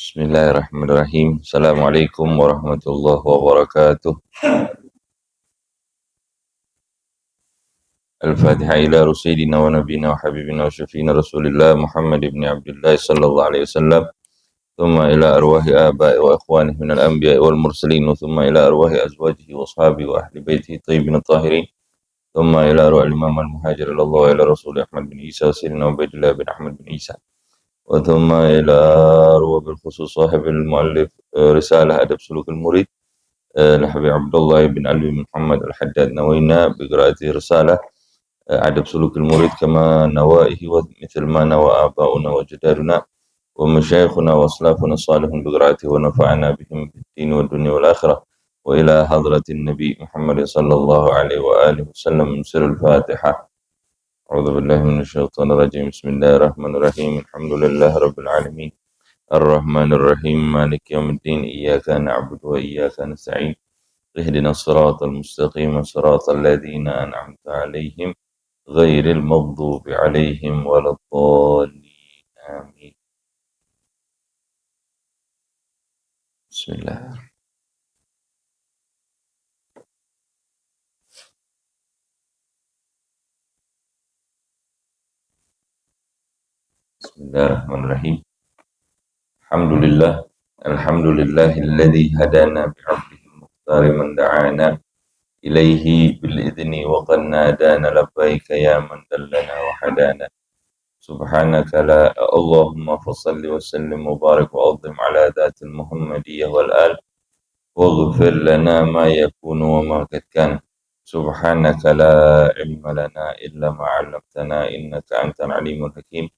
Bismillahirrahmanirrahim. Assalamualaikum warahmatullahi wabarakatuh. Al-Fatiha ila Rasulina wa nabiyina wa habibina wa syafiina Rasulillah Muhammad ibn Abdullah sallallahu alaihi wasallam. Thumma ila arwahi abai wa ikhwanihi minal anbiya wal mursalin. Thumma ila arwahi azwajihi wa ashabihi wa ahli baitihi tayyibin tahirin. Thumma ila arwahi imam al-muhajir ilallah wa ila Rasul Ahmad bin Isa sayyidina Ubaidillah bin Ahmad bin Isa. وثم إلى روى بالخصوص صاحب المؤلف رسالة أدب سلوك المريد لحبيب عبد الله بن علي بن محمد الحداد. نوينا بقراءة رسالة أدب سلوك المريد كما نوائه ومثل ما نوى آباؤنا وجدارنا ومشايخنا وأسلافنا الصالحون بقراءته ونفعنا بهم في الدين والدنيا والآخرة. وإلى حضرة النبي محمد صلى الله عليه وآله وسلم من سر الفاتحة. أعوذ بالله من الشيطان الرجيم. بسم الله الرحمن الرحيم. الحمد لله رب العالمين الرحمن الرحيم مالك يوم الدين. إياك نعبد وإياك نستعين. اهدنا الصراط المستقيم صراط الذين أنعمت عليهم غير المغضوب عليهم ولا الضالين آمين. بسم الله. بسم الله الرحمن الرحيم. الحمد لله الحمد لله الذي هدانا بعبده المختار من دعانا إليه بالإذن وقد نادانا لبيك يا من دلنا وحدانا. سبحانك لا اللهم فصل وسلم وبارك وعظم على ذات المحمدية والآل واغفر لنا ما يكون وما قد كان. سبحانك لا علم لنا إلا ما علمتنا إنك أنت العليم الحكيم.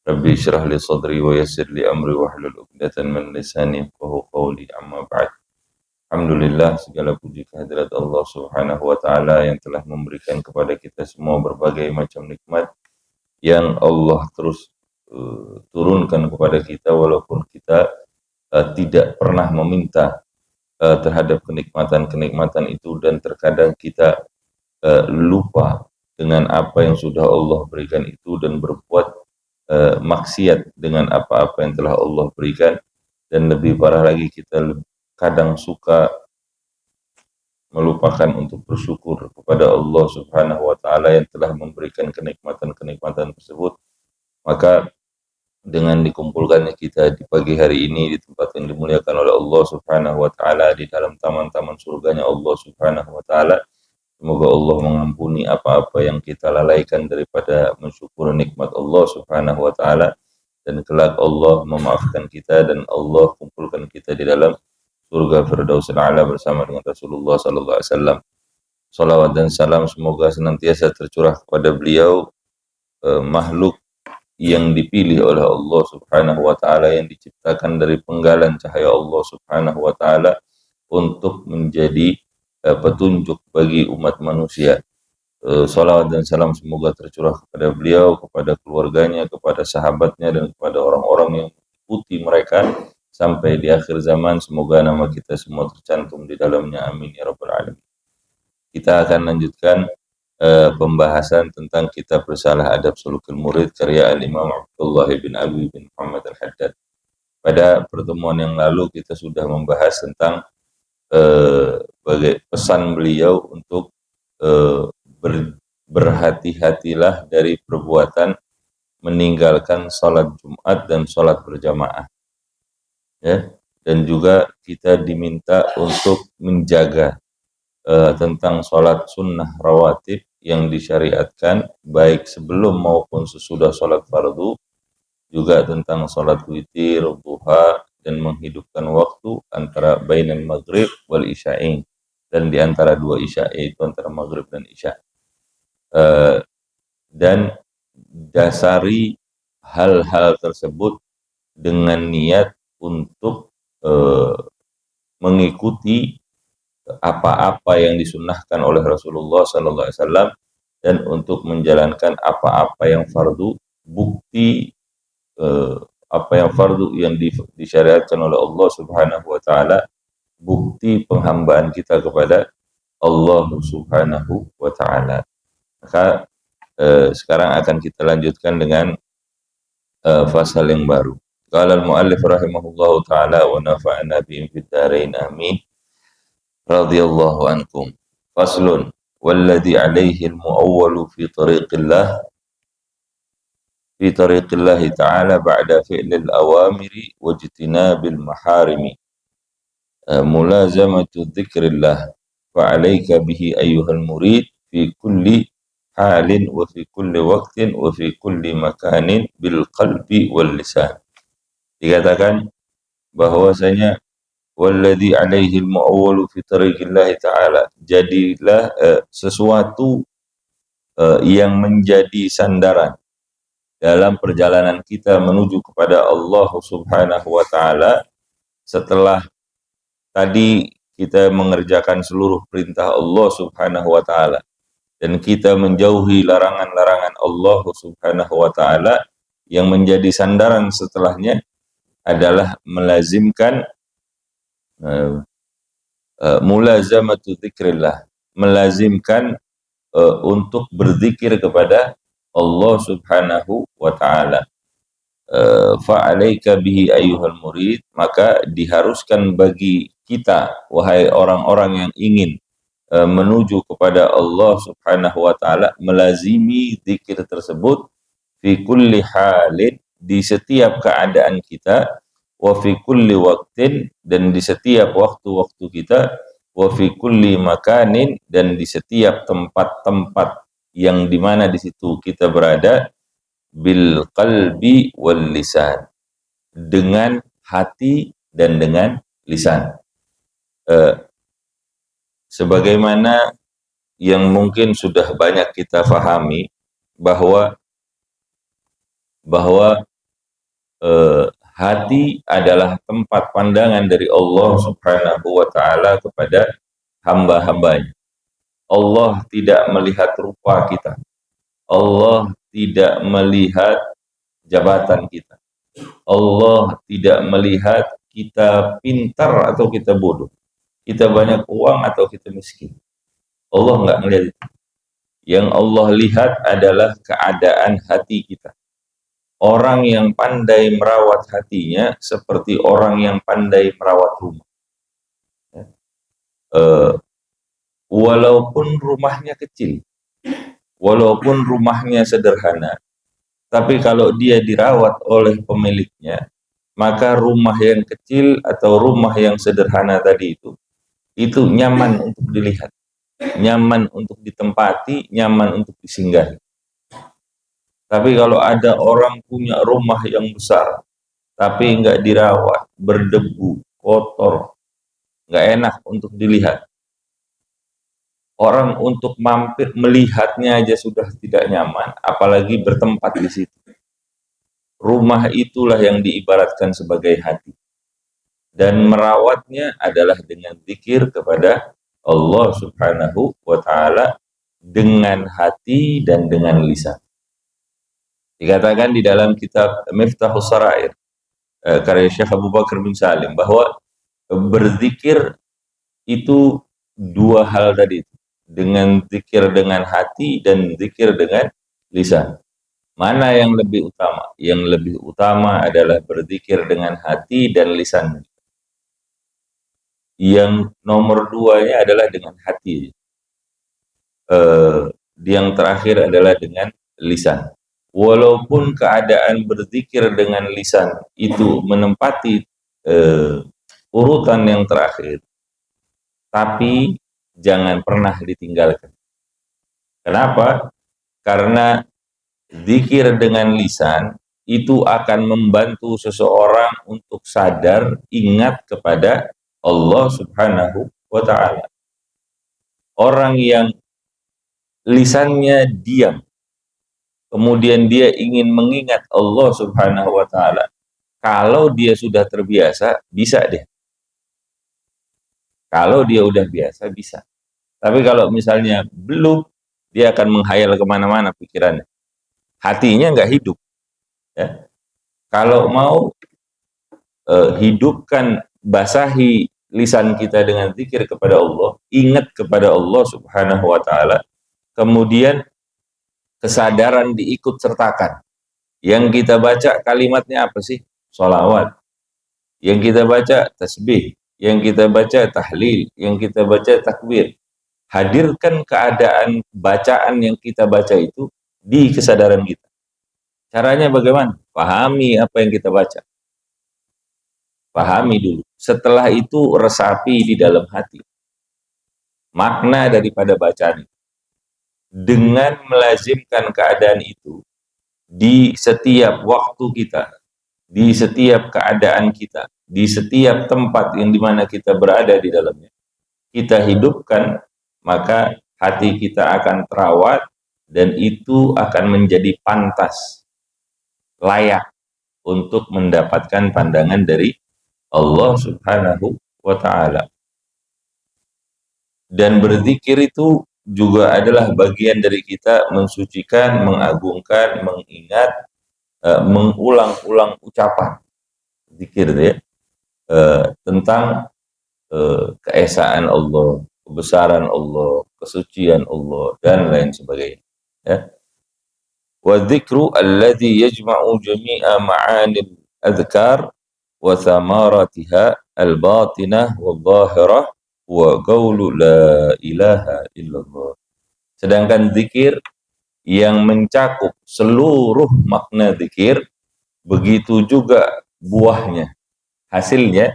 Rabbi syrah li sadri wa yassir li amri wa hlul 'uqdatan min lisani yafqahu qawli. Amma ba'd. Alhamdulillah, segala puji kehadirat Allah Subhanahu wa taala yang telah memberikan kepada kita semua berbagai macam nikmat yang Allah terus turunkan kepada kita walaupun kita tidak pernah meminta terhadap kenikmatan-kenikmatan itu, dan terkadang kita lupa dengan apa yang sudah Allah berikan itu dan berbuat maksiat dengan apa-apa yang telah Allah berikan. Dan lebih parah lagi, kita kadang suka melupakan untuk bersyukur kepada Allah Subhanahu wa taala yang telah memberikan kenikmatan-kenikmatan tersebut. Maka dengan dikumpulkannya kita di pagi hari ini di tempat yang dimuliakan oleh Allah Subhanahu wa taala, di dalam taman-taman surganya Allah Subhanahu wa taala, semoga Allah mengampuni apa-apa yang kita lalaikan daripada mensyukur nikmat Allah Subhanahu wa taala, dan kelak Allah memaafkan kita dan Allah kumpulkan kita di dalam surga Firdausul A'la bersama dengan Rasulullah sallallahu alaihi wasallam. Salawat dan salam semoga senantiasa tercurah kepada beliau, makhluk yang dipilih oleh Allah Subhanahu wa taala, yang diciptakan dari penggalan cahaya Allah Subhanahu wa taala untuk menjadi petunjuk bagi umat manusia. Salawat dan salam semoga tercurah kepada beliau, kepada keluarganya, kepada sahabatnya, dan kepada orang-orang yang mengikuti mereka sampai di akhir zaman. Semoga nama kita semua tercantum di dalamnya, amin ya rabbal alamin. Kita akan lanjutkan pembahasan tentang kitab Risalah Adab Sulukul Murid karya Al-Imam Abdullah bin Ali bin Muhammad Al-Haddad. Pada pertemuan yang lalu kita sudah membahas tentang pesan beliau untuk berhati-hatilah dari perbuatan meninggalkan sholat Jumat dan sholat berjamaah, ya. Dan juga kita diminta untuk menjaga tentang sholat sunnah rawatib yang disyariatkan baik sebelum maupun sesudah sholat fardu, juga tentang sholat witir, duha, dan menghidupkan waktu antara bainal maghrib wal isya'in, dan di antara dua isya, yaitu antara maghrib dan isya. Dan dasari hal-hal tersebut dengan niat untuk mengikuti apa-apa yang disunnahkan oleh Rasulullah sallallahu alaihi wasallam, dan untuk menjalankan apa-apa yang fardu, bukti apa yang fardu yang disyariatkan oleh Allah Subhanahu wa taala, bukti penghambaan kita kepada Allah Subhanahu wa taala. Maka sekarang akan kita lanjutkan dengan fasal yang baru. Qala al-muallif rahimahullahu ta'ala wa nafa'ana bihim fid dharain amin. Radhiyallahu ankum. Faslun walladhi alaihi al-muawwalu fi tariqillah ta'ala ba'da fi'lil awamiri wajtinabil maharimi mulazamatu dzikrillah fa 'alaika bihi ayyuhal murid fi kulli halin wa fi kulli waqtin wa fi kulli makanin bil qalbi wal lisan. Dikatakan bahwasanya walladzi alaihi al-muawwalu fi tariqillah ta'ala, jadilah sesuatu yang menjadi sandaran dalam perjalanan kita menuju kepada Allah Subhanahu wa taala setelah tadi kita mengerjakan seluruh perintah Allah Subhanahu wa taala dan kita menjauhi larangan-larangan Allah Subhanahu wa taala. Yang menjadi sandaran setelahnya adalah melazimkan mulazamatu dzikrillah, melazimkan untuk berzikir kepada Allah Subhanahu wa taala. Fa 'alaika bihi ayyuhal murid, maka diharuskan bagi kita wahai orang-orang yang ingin menuju kepada Allah Subhanahu wa taala, melazimi zikir tersebut fi kulli halin, di setiap keadaan kita, wa fi kulli waqtin, dan di setiap waktu-waktu kita, wa fi kulli makanin, dan di setiap tempat-tempat yang dimana di situ kita berada, bil qalbi wal lisan, dengan hati dan dengan lisan. Sebagaimana yang mungkin sudah banyak kita fahami bahwa hati adalah tempat pandangan dari Allah Subhanahu wa taala kepada hamba-hambanya. Allah tidak melihat rupa kita. Allah tidak melihat jabatan kita. Allah tidak melihat kita pintar atau kita bodoh. Kita banyak uang atau kita miskin. Allah enggak melihat itu. Yang Allah lihat adalah keadaan hati kita. Orang yang pandai merawat hatinya seperti orang yang pandai merawat rumah. Walaupun rumahnya kecil, walaupun rumahnya sederhana, tapi kalau dia dirawat oleh pemiliknya, maka rumah yang kecil atau rumah yang sederhana tadi itu nyaman untuk dilihat, nyaman untuk ditempati, nyaman untuk disinggahi. Tapi kalau ada orang punya rumah yang besar, tapi nggak dirawat, berdebu, kotor, nggak enak untuk dilihat. Orang untuk mampir melihatnya aja sudah tidak nyaman, apalagi bertempat di situ. Rumah itulah yang diibaratkan sebagai hati. Dan merawatnya adalah dengan zikir kepada Allah Subhanahu wa taala dengan hati dan dengan lisan. Dikatakan di dalam kitab Miftahus Sarair karya Syekh Abu Bakar bin Salim bahwa berzikir itu dua hal tadi, dengan zikir dengan hati dan zikir dengan lisan. Mana yang lebih utama? Yang lebih utama adalah berzikir dengan hati dan lisan. Yang nomor duanya adalah dengan hati. Yang terakhir adalah dengan lisan. Walaupun keadaan berzikir dengan lisan itu menempati urutan yang terakhir, tapi jangan pernah ditinggalkan. Kenapa? Karena zikir dengan lisan itu akan membantu seseorang untuk sadar, ingat kepada Allah Subhanahu wa ta'ala. Orang yang lisannya diam, kemudian dia ingin mengingat Allah Subhanahu wa ta'ala, kalau dia sudah terbiasa, bisa deh. Kalau dia udah biasa, bisa. Tapi kalau misalnya belum, dia akan menghayal kemana-mana pikirannya. Hatinya nggak hidup. Ya. Kalau mau hidupkan, basahi lisan kita dengan zikir kepada Allah, ingat kepada Allah Subhanahu wa ta'ala, kemudian kesadaran diikut sertakan. Yang kita baca kalimatnya apa sih? sholawat, yang kita baca tasbih, yang kita baca tahlil, yang kita baca takbir. Hadirkan keadaan bacaan yang kita baca itu di kesadaran kita. Caranya bagaimana? Pahami apa yang kita baca. Pahami dulu. Setelah itu resapi di dalam hati makna daripada bacaan itu. Dengan melazimkan keadaan itu di setiap waktu kita, di setiap keadaan kita, di setiap tempat yang dimana kita berada di dalamnya, kita hidupkan, maka hati kita akan terawat dan itu akan menjadi pantas, layak untuk mendapatkan pandangan dari Allah Subhanahu wa Ta'ala. Dan berzikir itu juga adalah bagian dari kita mensucikan, mengagungkan, mengingat, mengulang-ulang ucapan zikir ya, tentang keesaan Allah, kebesaran Allah, kesucian Allah, dan lain sebagainya. Ya. Wa dzikru alladhi yajma'u jami'a ma'anil adhkar wa thamaratiha al-batinah wa dhahirah wa qawlu la ilaha illallah. Sedangkan zikir yang mencakup seluruh makna zikir, begitu juga buahnya, hasilnya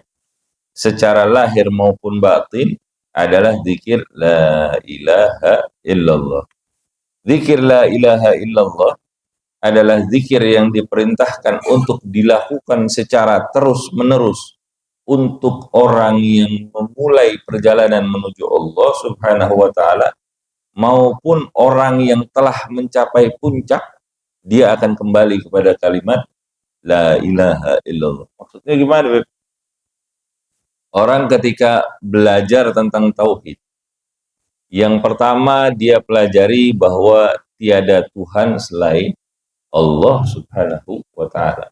secara lahir maupun batin adalah zikir la ilaha illallah. Zikir la ilaha illallah adalah zikir yang diperintahkan untuk dilakukan secara terus-menerus untuk orang yang memulai perjalanan menuju Allah Subhanahu wa Ta'ala, maupun orang yang telah mencapai puncak, dia akan kembali kepada kalimat la ilaha illallah. Maksudnya gimana, Beb? Orang ketika belajar tentang tauhid, yang pertama dia pelajari bahwa tiada Tuhan selain Allah Subhanahu wa Ta'ala.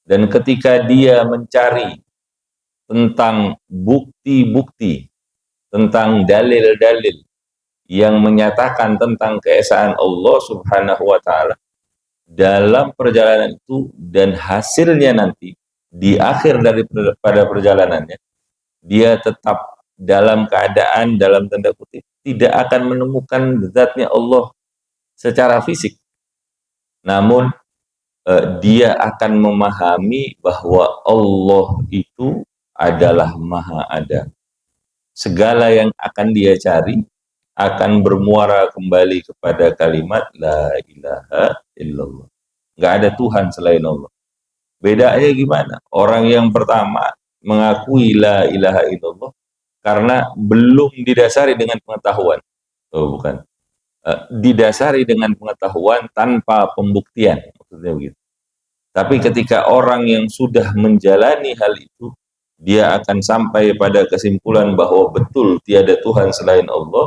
Dan ketika dia mencari tentang bukti-bukti, tentang dalil-dalil yang menyatakan tentang keesaan Allah Subhanahu wa Ta'ala dalam perjalanan itu, dan hasilnya nanti di akhir daripada perjalanannya, dia tetap dalam keadaan, dalam tanda kutip, tidak akan menemukan zatnya Allah secara fisik, namun dia akan memahami bahwa Allah itu adalah maha ada. Segala yang akan dia cari akan bermuara kembali kepada kalimat la ilaha illallah. Nggak ada Tuhan selain Allah. Bedanya gimana? Orang yang pertama mengakui la ilaha illallah karena belum didasari dengan pengetahuan. Oh, bukan. Didasari dengan pengetahuan tanpa pembuktian. Maksudnya begitu. Tapi ketika orang yang sudah menjalani hal itu, dia akan sampai pada kesimpulan bahwa betul tiada Tuhan selain Allah,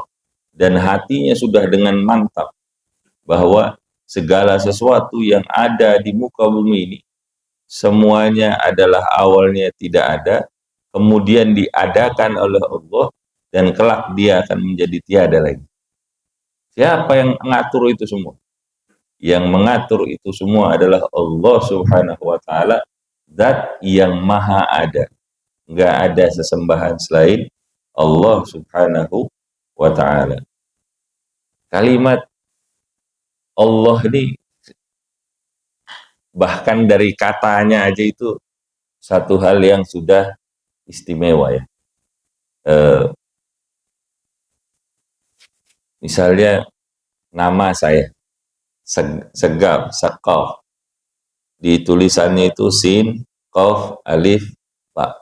dan hatinya sudah dengan mantap bahwa segala sesuatu yang ada di muka bumi ini, semuanya adalah awalnya tidak ada, kemudian diadakan oleh Allah, dan kelak dia akan menjadi tiada lagi. Siapa yang mengatur itu semua? Yang mengatur itu semua adalah Allah Subhanahu wa Ta'ala, zat yang maha ada. Nggak ada sesembahan selain Allah Subhanahu wa Ta'ala. Kalimat Allah ini, bahkan dari katanya aja itu satu hal yang sudah istimewa ya. Misalnya nama saya Segaf, Sakaf, di tulisannya itu sin, qaf, alif, ba.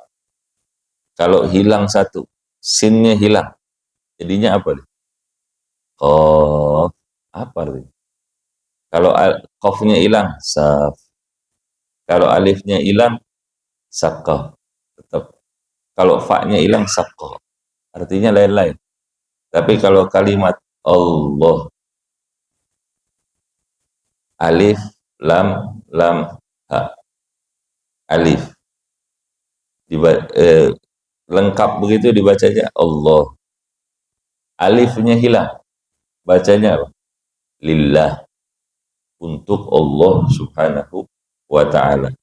Kalau hilang satu, sinnya hilang, jadinya apa? Qaf, apa artinya? Kalau qafnya hilang, saf. Kalau alifnya hilang, sakaf, tetap. Kalau fa-nya hilang, sakaf. Artinya lain-lain. Tapi kalau kalimat Allah, alif, lam, ha, alif, lengkap begitu dibacanya Allah. Alifnya hilang, bacanya apa? Lillah, untuk Allah Subhanahu wa Ta'ala.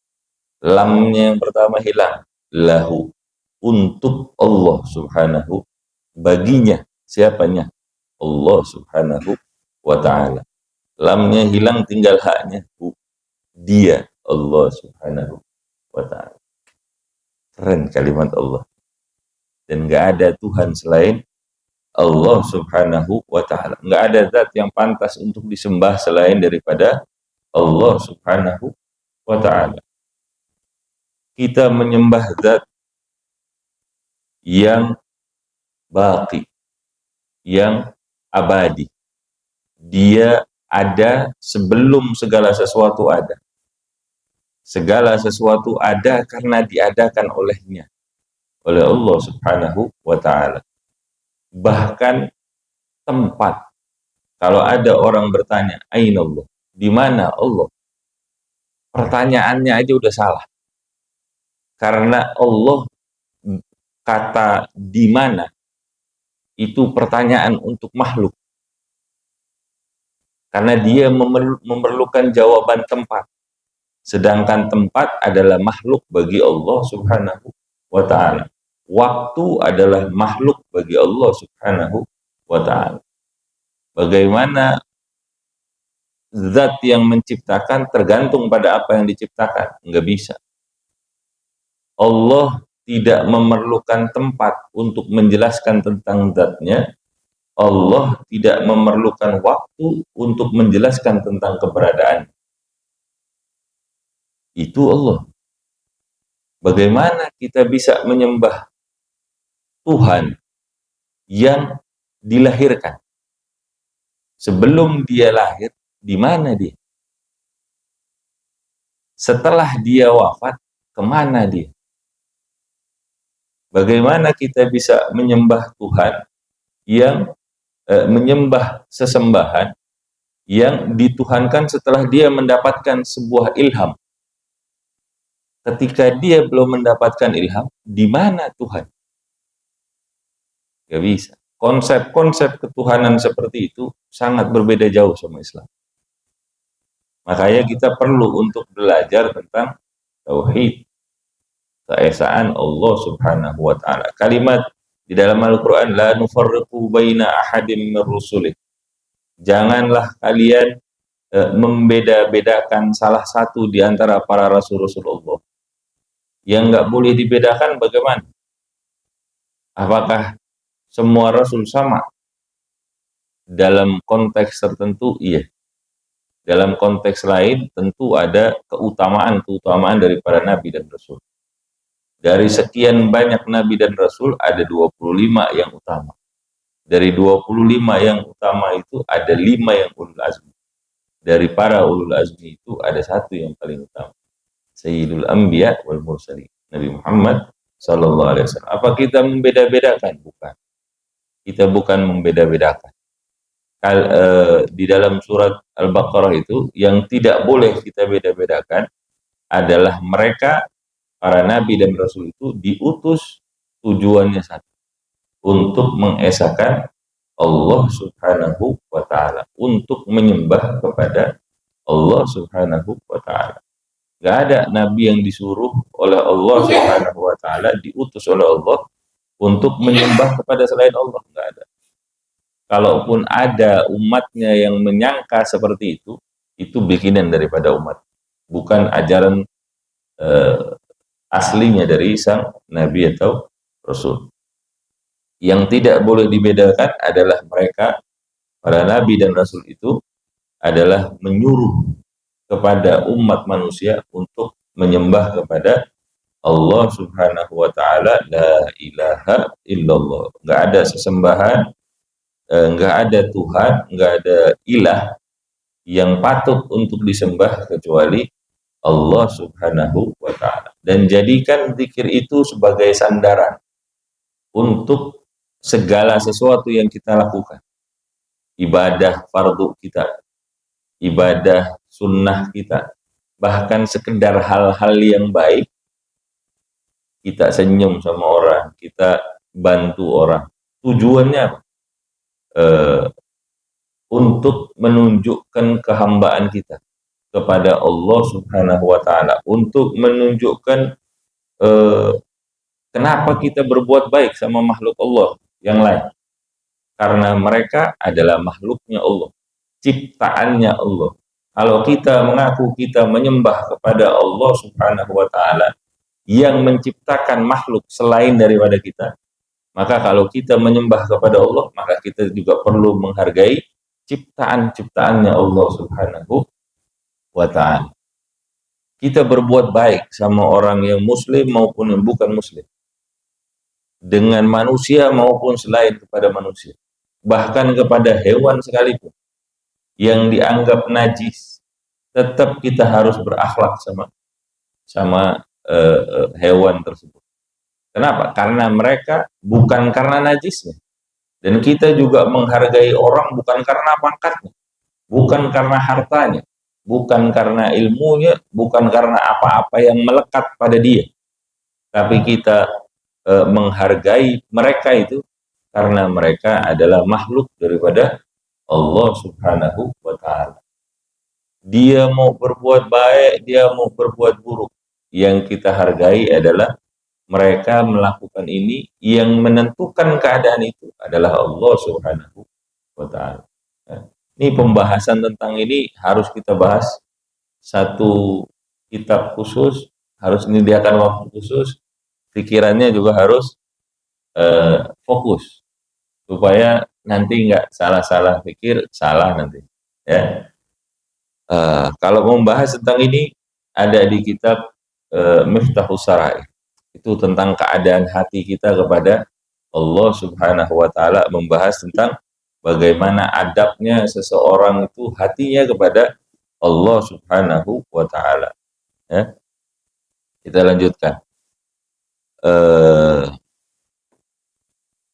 Lamnya yang pertama hilang. Lahu, untuk Allah subhanahu, baginya, siapanya? Allah subhanahu wa ta'ala. Lamnya hilang, tinggal haknya. Dia, Allah subhanahu wa ta'ala. Keren kalimat Allah. Dan gak ada Tuhan selain Allah subhanahu wa ta'ala. Gak ada zat yang pantas untuk disembah selain daripada Allah subhanahu wa ta'ala. Kita menyembah zat yang baqi, yang abadi. Dia ada sebelum segala sesuatu ada. Segala sesuatu ada karena diadakan olehnya, oleh Allah subhanahu wa ta'ala. Bahkan tempat, kalau ada orang bertanya, aina Allah, di mana Allah? Pertanyaannya aja udah salah. Karena Allah, kata di mana itu pertanyaan untuk makhluk. Karena dia memerlukan jawaban tempat. Sedangkan tempat adalah makhluk bagi Allah subhanahu wa ta'ala. Waktu adalah makhluk bagi Allah subhanahu wa ta'ala. Bagaimana zat yang menciptakan tergantung pada apa yang diciptakan? Enggak bisa. Allah tidak memerlukan tempat untuk menjelaskan tentang zatnya. Allah tidak memerlukan waktu untuk menjelaskan tentang keberadaan. Itu Allah. Bagaimana kita bisa menyembah Tuhan yang dilahirkan? Sebelum dia lahir, di mana dia? Setelah dia wafat, kemana dia? Bagaimana kita bisa menyembah Tuhan yang menyembah sesembahan yang dituhankan setelah dia mendapatkan sebuah ilham? Ketika dia belum mendapatkan ilham, di mana Tuhan? Gak bisa. Konsep-konsep ketuhanan seperti itu sangat berbeda jauh sama Islam. Makanya kita perlu untuk belajar tentang tauhid, keesaan Allah subhanahu wa ta'ala. Kalimat di dalam Al-Quran, la nufarriqu baina ahadim min rusulih. Janganlah kalian membeda-bedakan salah satu di antara para rasul-rasul Allah. Yang nggak boleh dibedakan bagaimana? Apakah semua rasul sama? Dalam konteks tertentu, iya. Dalam konteks lain, tentu ada keutamaan dari para nabi dan rasul. Dari sekian banyak nabi dan rasul, ada 25 yang utama. Dari 25 yang utama itu, ada 5 yang ulul azmi. Dari para ulul azmi itu, ada satu yang paling utama. Sayyidul Anbiya wal Mursalin, Nabi Muhammad sallallahu alaihi wasallam. Apa kita membeda-bedakan? Bukan. Kita bukan membeda-bedakan. Di dalam surat Al-Baqarah itu, yang tidak boleh kita beda-bedakan adalah mereka, para nabi dan rasul itu diutus tujuannya satu, untuk mengesahkan Allah subhanahu wa ta'ala, untuk menyembah kepada Allah subhanahu wa ta'ala. Gak ada nabi yang disuruh oleh Allah subhanahu wa ta'ala, diutus oleh Allah untuk menyembah kepada selain Allah. Gak ada. Kalaupun ada umatnya yang menyangka seperti itu bikinan daripada umat, bukan ajaran aslinya dari sang nabi atau rasul. Yang tidak boleh dibedakan adalah mereka, para nabi dan rasul itu adalah menyuruh kepada umat manusia untuk menyembah kepada Allah subhanahu wa ta'ala, la ilaha illallah. Nggak ada sesembahan, nggak ada Tuhan, nggak ada ilah yang patut untuk disembah kecuali Allah subhanahu wa ta'ala. Dan jadikan zikir itu sebagai sandaran untuk segala sesuatu yang kita lakukan. Ibadah fardu kita, ibadah sunnah kita, bahkan sekedar hal-hal yang baik, kita senyum sama orang, kita bantu orang. Tujuannya untuk menunjukkan kehambaan kita kepada Allah Subhanahu wa taala untuk menunjukkan eh, kenapa kita berbuat baik sama makhluk Allah yang lain. Karena mereka adalah makhluknya Allah, ciptaannya Allah. Kalau kita mengaku kita menyembah kepada Allah Subhanahu wa taala yang menciptakan makhluk selain daripada kita, maka kalau kita menyembah kepada Allah, maka kita juga perlu menghargai ciptaan-ciptaannya Allah Subhanahu wa taala. Kita berbuat baik sama orang yang muslim maupun yang bukan muslim, dengan manusia maupun selain kepada manusia, bahkan kepada hewan sekalipun yang dianggap najis, tetap kita harus berakhlak sama hewan tersebut. Kenapa? Karena mereka bukan karena najisnya. Dan kita juga menghargai orang bukan karena pangkatnya, bukan karena hartanya, bukan karena ilmunya, bukan karena apa-apa yang melekat pada dia. Tapi kita menghargai mereka itu karena mereka adalah makhluk daripada Allah Subhanahu wa taala. Dia mau berbuat baik, dia mau berbuat buruk, yang kita hargai adalah mereka melakukan ini, yang menentukan keadaan itu adalah Allah Subhanahu wa taala. Ini pembahasan tentang ini harus kita bahas satu kitab khusus, harus menyediakan waktu khusus, pikirannya juga harus fokus supaya nanti nggak salah-salah pikir, salah nanti ya. Kalau membahas tentang ini ada di kitab Miftahus Sarai, itu tentang keadaan hati kita kepada Allah Subhanahu wa taala, membahas tentang bagaimana adabnya seseorang itu hatinya kepada Allah Subhanahu wa taala ya. Kita lanjutkan.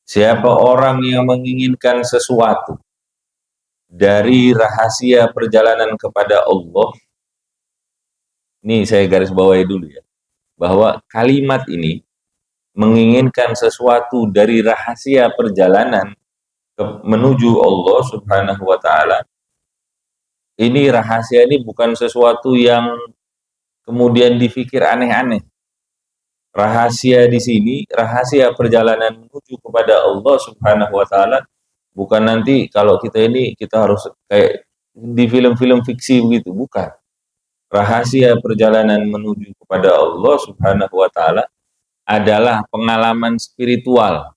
Siapa orang yang menginginkan sesuatu dari rahasia perjalanan kepada Allah, ini saya garis bawahi dulu ya, bahwa kalimat ini menginginkan sesuatu dari rahasia perjalanan menuju Allah Subhanahu wa taala. Ini rahasia ini bukan sesuatu yang kemudian dipikir aneh-aneh. Rahasia di sini, rahasia perjalanan menuju kepada Allah Subhanahu wa taala, bukan nanti kalau kita ini kita harus kayak di film-film fiksi begitu, bukan. Rahasia perjalanan menuju kepada Allah Subhanahu wa taala adalah pengalaman spiritual,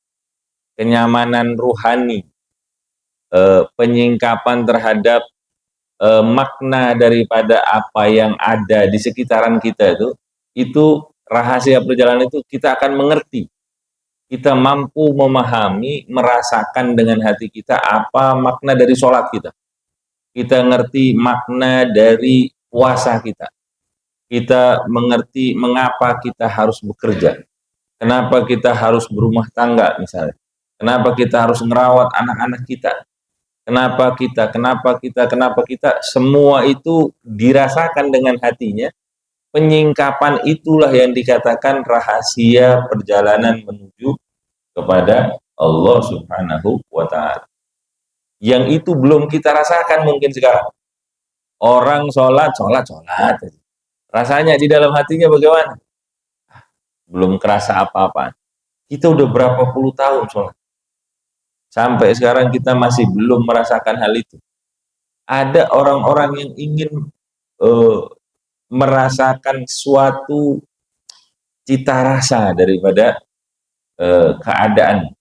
kenyamanan ruhani, penyingkapan terhadap makna daripada apa yang ada di sekitaran kita itu rahasia perjalanan itu kita akan mengerti. Kita mampu memahami, merasakan dengan hati kita apa makna dari sholat kita. Kita ngerti makna dari puasa kita. Kita mengerti mengapa kita harus bekerja. Kenapa kita harus berumah tangga misalnya. Kenapa kita harus merawat anak-anak kita. Kenapa kita. Semua itu dirasakan dengan hatinya. Penyingkapan itulah yang dikatakan rahasia perjalanan menuju kepada Allah Subhanahu wa taala. Yang itu belum kita rasakan mungkin sekarang. Orang sholat. Rasanya di dalam hatinya bagaimana? Belum kerasa apa-apa. Kita udah berapa puluh tahun sholat. Sampai sekarang kita masih belum merasakan hal itu. Ada orang-orang yang ingin merasakan suatu cita rasa daripada keadaan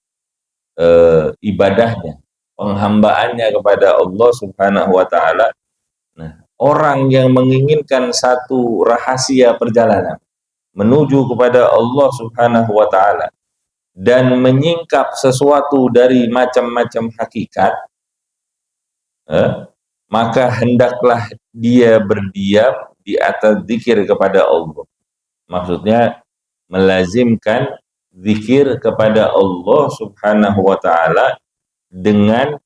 ibadahnya, penghambaannya kepada Allah Subhanahu wa taala. Nah, orang yang menginginkan satu rahasia perjalanan menuju kepada Allah Subhanahu wa taala dan menyingkap sesuatu dari macam-macam hakikat, maka hendaklah dia berdiam di atas zikir kepada Allah. Maksudnya melazimkan zikir kepada Allah Subhanahu wa taala dengan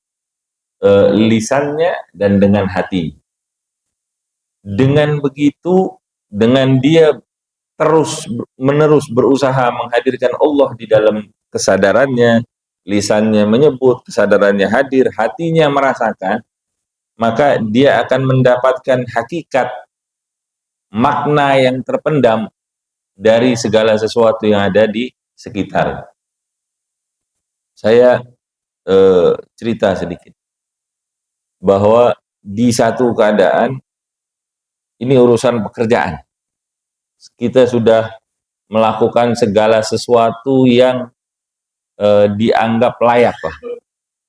lisannya dan dengan hati. Dengan begitu, dengan dia terus-menerus berusaha menghadirkan Allah di dalam kesadarannya, lisannya menyebut, kesadarannya hadir, hatinya merasakan, maka dia akan mendapatkan hakikat makna yang terpendam dari segala sesuatu yang ada di sekitar. Saya cerita sedikit bahwa di satu keadaan, ini urusan pekerjaan, kita sudah melakukan segala sesuatu yang dianggap layak lah,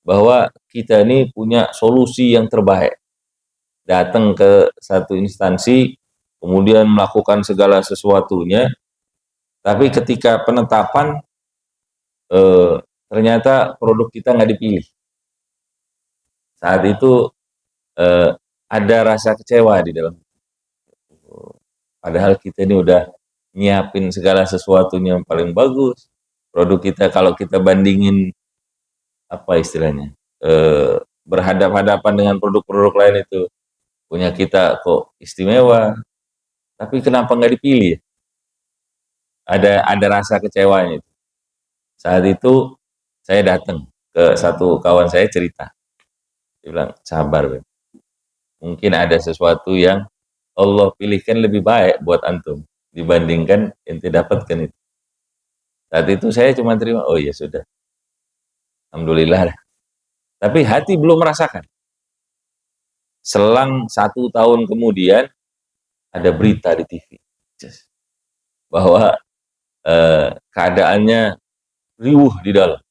bahwa kita ini punya solusi yang terbaik. Datang ke satu instansi, kemudian melakukan segala sesuatunya, tapi ketika penetapan ternyata produk kita nggak dipilih. Saat itu ada rasa kecewa di dalam. Padahal kita ini udah nyiapin segala sesuatunya yang paling bagus. Produk kita kalau kita bandingin apa istilahnya, berhadapan-hadapan dengan produk-produk lain itu, punya kita kok istimewa, tapi kenapa nggak dipilih? Ada rasa kecewanya itu. Saat itu saya datang ke satu kawan saya cerita, dia bilang sabar, Ben. Mungkin ada sesuatu yang Allah pilihkan lebih baik buat antum dibandingkan ente dapatkan itu. Saat itu saya cuma terima, oh ya sudah, alhamdulillah. Tapi hati belum merasakan. Selang 1 tahun kemudian ada berita di TV bahwa keadaannya riuh di dalam,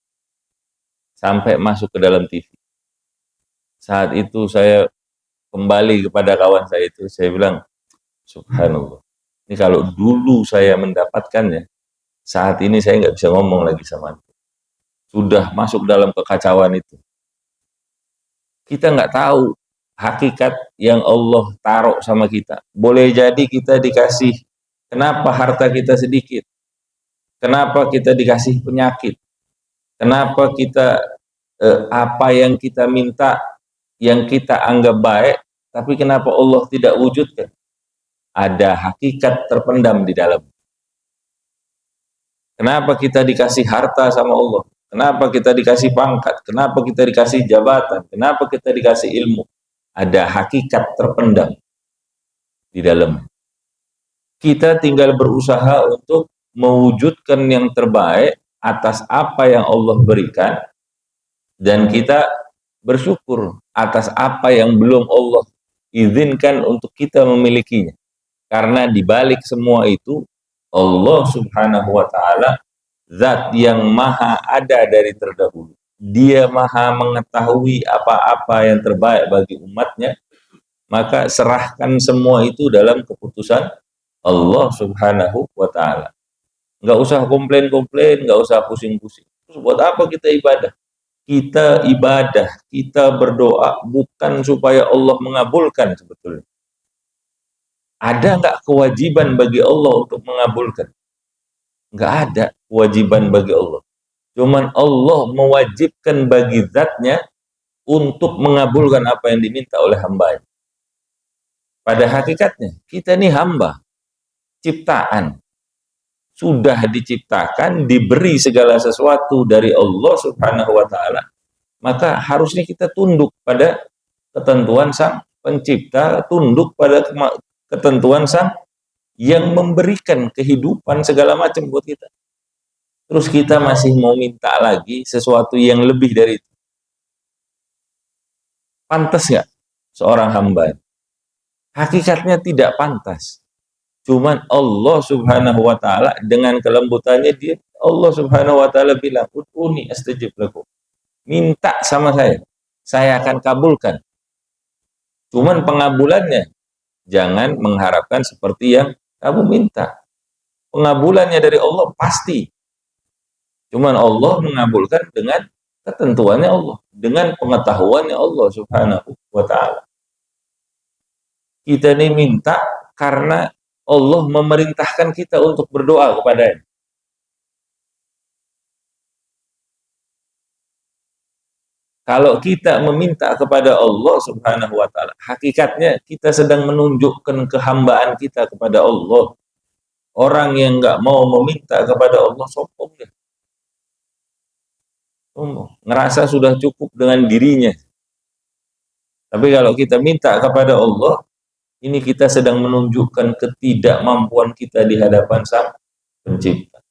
sampai masuk ke dalam TV. Saat itu saya kembali kepada kawan saya itu, saya bilang, subhanallah, ini kalau dulu saya mendapatkannya, saat ini saya nggak bisa ngomong lagi sama antum. Sudah masuk dalam kekacauan itu. Kita nggak tahu hakikat yang Allah taruh sama kita. Boleh jadi kita dikasih, kenapa harta kita sedikit? Kenapa kita dikasih penyakit? Kenapa kita apa yang kita minta, yang kita anggap baik, tapi kenapa Allah tidak wujudkan? Ada hakikat terpendam di dalam. Kenapa kita dikasih harta sama Allah? Kenapa kita dikasih pangkat? Kenapa kita dikasih jabatan? Kenapa kita dikasih ilmu? Ada hakikat terpendam di dalam. Kita tinggal berusaha untuk mewujudkan yang terbaik atas apa yang Allah berikan, dan kita bersyukur atas apa yang belum Allah izinkan untuk kita memilikinya. Karena di balik semua itu, Allah Subhanahu wa Ta'ala, zat yang maha ada dari terdahulu. Dia maha mengetahui apa-apa yang terbaik bagi umatnya, maka serahkan semua itu dalam keputusan Allah Subhanahu wa Ta'ala. Nggak usah komplain-komplain, nggak usah pusing-pusing. Terus buat apa kita ibadah? Kita ibadah, kita berdoa bukan supaya Allah mengabulkan sebetulnya. Ada nggak kewajiban bagi Allah untuk mengabulkan? Nggak ada kewajiban bagi Allah. Cuman Allah mewajibkan bagi zatnya untuk mengabulkan apa yang diminta oleh hamba. Pada hakikatnya, kita ini hamba, ciptaan. Sudah diciptakan, diberi segala sesuatu dari Allah Subhanahu wa Ta'ala. Maka harusnya kita tunduk pada ketentuan Sang Pencipta, tunduk pada ketentuan Sang yang memberikan kehidupan segala macam buat kita. Terus kita masih mau minta lagi sesuatu yang lebih dari itu. Pantas nggak seorang hamba? Hakikatnya tidak pantas. Cuman Allah Subhanahu wa Ta'ala dengan kelembutannya, dia Allah Subhanahu wa Ta'ala bilang, "Ud'uni astajib lakum." Minta sama saya akan kabulkan. Cuman pengabulannya jangan mengharapkan seperti yang kamu minta. Pengabulannya dari Allah pasti. Cuman Allah mengabulkan dengan ketentuannya Allah, dengan pengetahuannya Allah Subhanahu wa Ta'ala. Kita ini minta karena Allah memerintahkan kita untuk berdoa kepadanya. Kalau kita meminta kepada Allah Subhanahu wa Ta'ala, hakikatnya kita sedang menunjukkan kehambaan kita kepada Allah. Orang yang nggak mau meminta kepada Allah sombong ya. Ngerasa sudah cukup dengan dirinya. Tapi kalau kita minta kepada Allah, ini kita sedang menunjukkan ketidakmampuan kita di hadapan Sang Pencipta.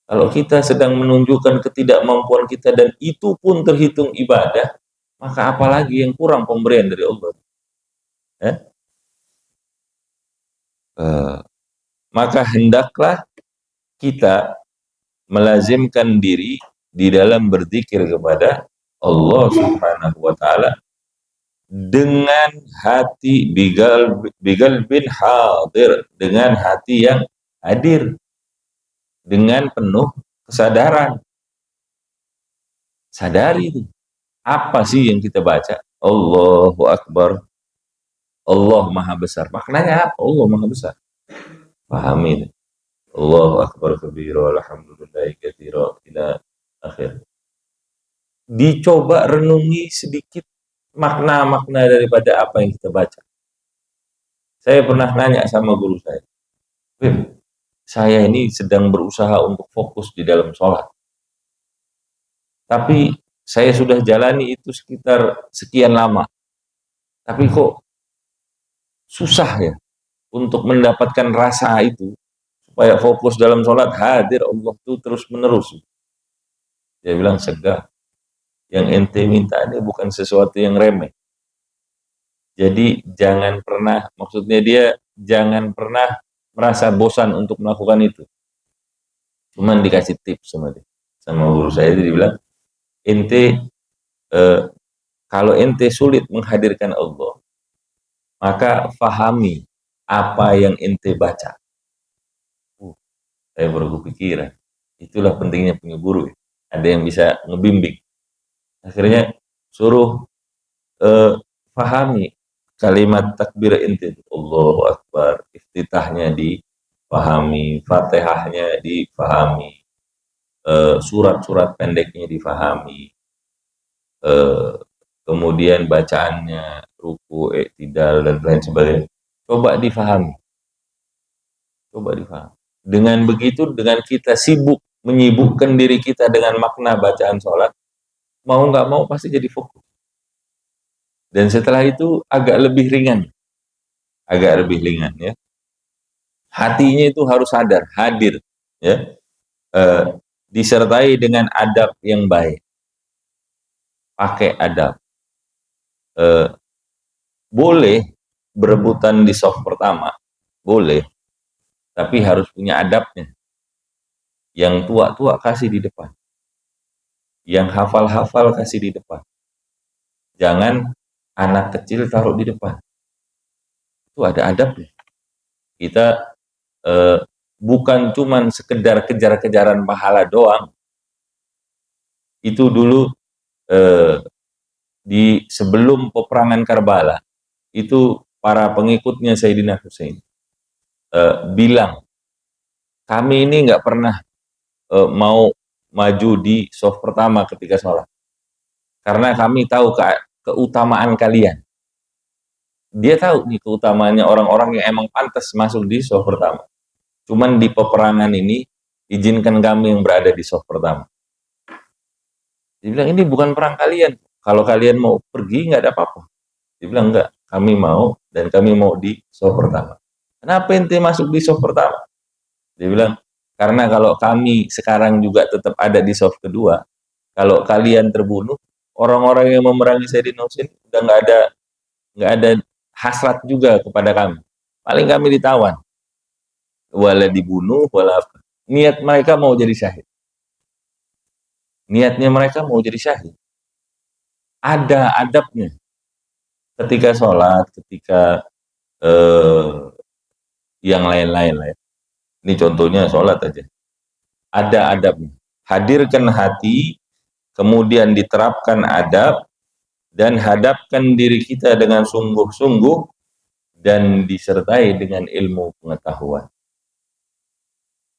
Kalau kita sedang menunjukkan ketidakmampuan kita dan itu pun terhitung ibadah, maka apalagi yang kurang pemberian dari Allah. Ya? Maka hendaklah kita melazimkan diri di dalam berzikir kepada Allah Subhanahu wa taala dengan hati bigal bin hadir, dengan hati yang hadir, dengan penuh kesadaran. Sadari itu apa sih yang kita baca? Allahu Akbar, Allah Maha Besar. Maknanya apa? Allah Maha Besar. Pahami itu. Allahu Akbar kabira walhamdulillahi katsira ila akhir. Dicoba renungi sedikit makna-makna daripada apa yang kita baca. Saya pernah nanya sama guru saya, saya ini sedang berusaha untuk fokus di dalam sholat. Tapi saya sudah jalani itu sekitar sekian lama. Tapi kok susah ya untuk mendapatkan rasa itu, supaya fokus dalam sholat, hadir Allah itu terus menerus. Dia bilang, segah, yang ente minta ini bukan sesuatu yang remeh. Jadi jangan pernah, maksudnya dia jangan pernah merasa bosan untuk melakukan itu. Cuman dikasih tips sama dia, sama guru saya, dia bilang, ente kalau ente sulit menghadirkan Allah, maka fahami apa yang ente baca. Saya baru kepikiran, itulah pentingnya punya guru, ada yang bisa ngebimbing. Akhirnya suruh fahami kalimat takbir ente, Allahu Akbar, iftitahnya difahami, Fatihahnya difahami, surat-surat pendeknya difahami, kemudian bacaannya, ruku, iktidal dan lain sebagainya. Coba difahami. Coba difahami. Dengan begitu, dengan kita sibuk menyibukkan diri kita dengan makna bacaan sholat, mau nggak mau pasti jadi fokus. Dan setelah itu agak lebih ringan. Agak lebih ringan ya. Hatinya itu harus sadar, hadir ya. Disertai dengan adab yang baik. Pakai adab. Boleh berebutan di soft pertama, boleh, tapi harus punya adabnya. Yang tua-tua kasih di depan, yang hafal-hafal kasih di depan. Jangan anak kecil taruh di depan. Itu ada adabnya. Kita bukan cuman sekedar kejar-kejaran pahala doang. Itu dulu di sebelum peperangan Karbala, itu para pengikutnya Sayyidina Husain bilang, kami ini nggak pernah mau maju di soft pertama ketika sholat, karena kami tahu keutamaan kalian. Dia tahu nih keutamaannya orang-orang yang emang pantas masuk di soft pertama. Cuman di peperangan ini izinkan kami yang berada di soft pertama. Dia bilang, ini bukan perang kalian. Kalau kalian mau pergi nggak ada apa-apa. Dia bilang, enggak, kami mau, dan kami mau di soft pertama. Kenapa ente masuk di soft pertama? Dia bilang, karena kalau kami sekarang juga tetap ada di soft kedua, kalau kalian terbunuh, orang-orang yang memerangi Sayyidina Husain udah nggak ada hasrat juga kepada kami. Paling kami ditawan, wala dibunuh, wala apa. Niat mereka mau jadi syahid. Niatnya mereka mau jadi syahid. Ada adabnya. Ketika sholat, ketika yang lain-lain lah ya. Ini contohnya sholat aja. Ada adabnya. Hadirkan hati, kemudian diterapkan adab, dan hadapkan diri kita dengan sungguh-sungguh, dan disertai dengan ilmu pengetahuan.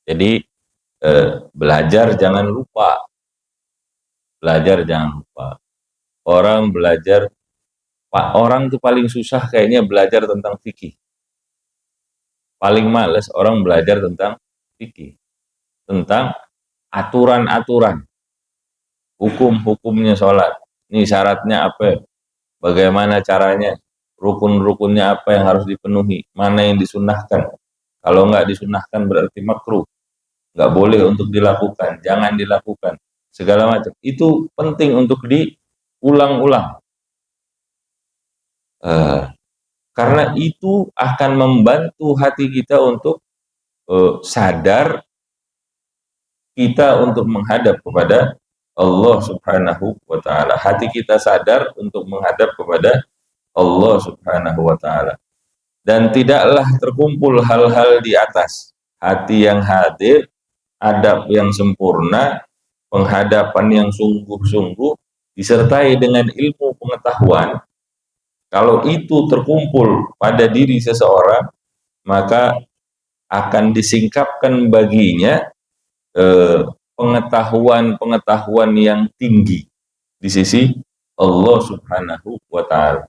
Jadi belajar jangan lupa. Belajar jangan lupa. Orang belajar, orang tuh paling susah kayaknya belajar tentang fikih. Paling males orang belajar tentang fikih, tentang aturan-aturan, hukum-hukumnya sholat. Ini syaratnya apa? Bagaimana caranya? rukun-rukunnya apa yang harus dipenuhi, mana yang disunahkan. Kalau nggak disunahkan berarti makruh, nggak boleh untuk dilakukan, jangan dilakukan, segala macam. Itu penting untuk diulang-ulang. Karena itu akan membantu hati kita untuk sadar kita untuk menghadap kepada Allah Subhanahu wa taala. Hati kita sadar untuk menghadap kepada Allah Subhanahu wa taala. Dan tidaklah terkumpul hal-hal di atas. Hati yang hadir, adab yang sempurna, penghadapan yang sungguh-sungguh disertai dengan ilmu pengetahuan. Kalau itu terkumpul pada diri seseorang, maka akan disingkapkan baginya pengetahuan-pengetahuan yang tinggi di sisi Allah Subhanahu wa taala.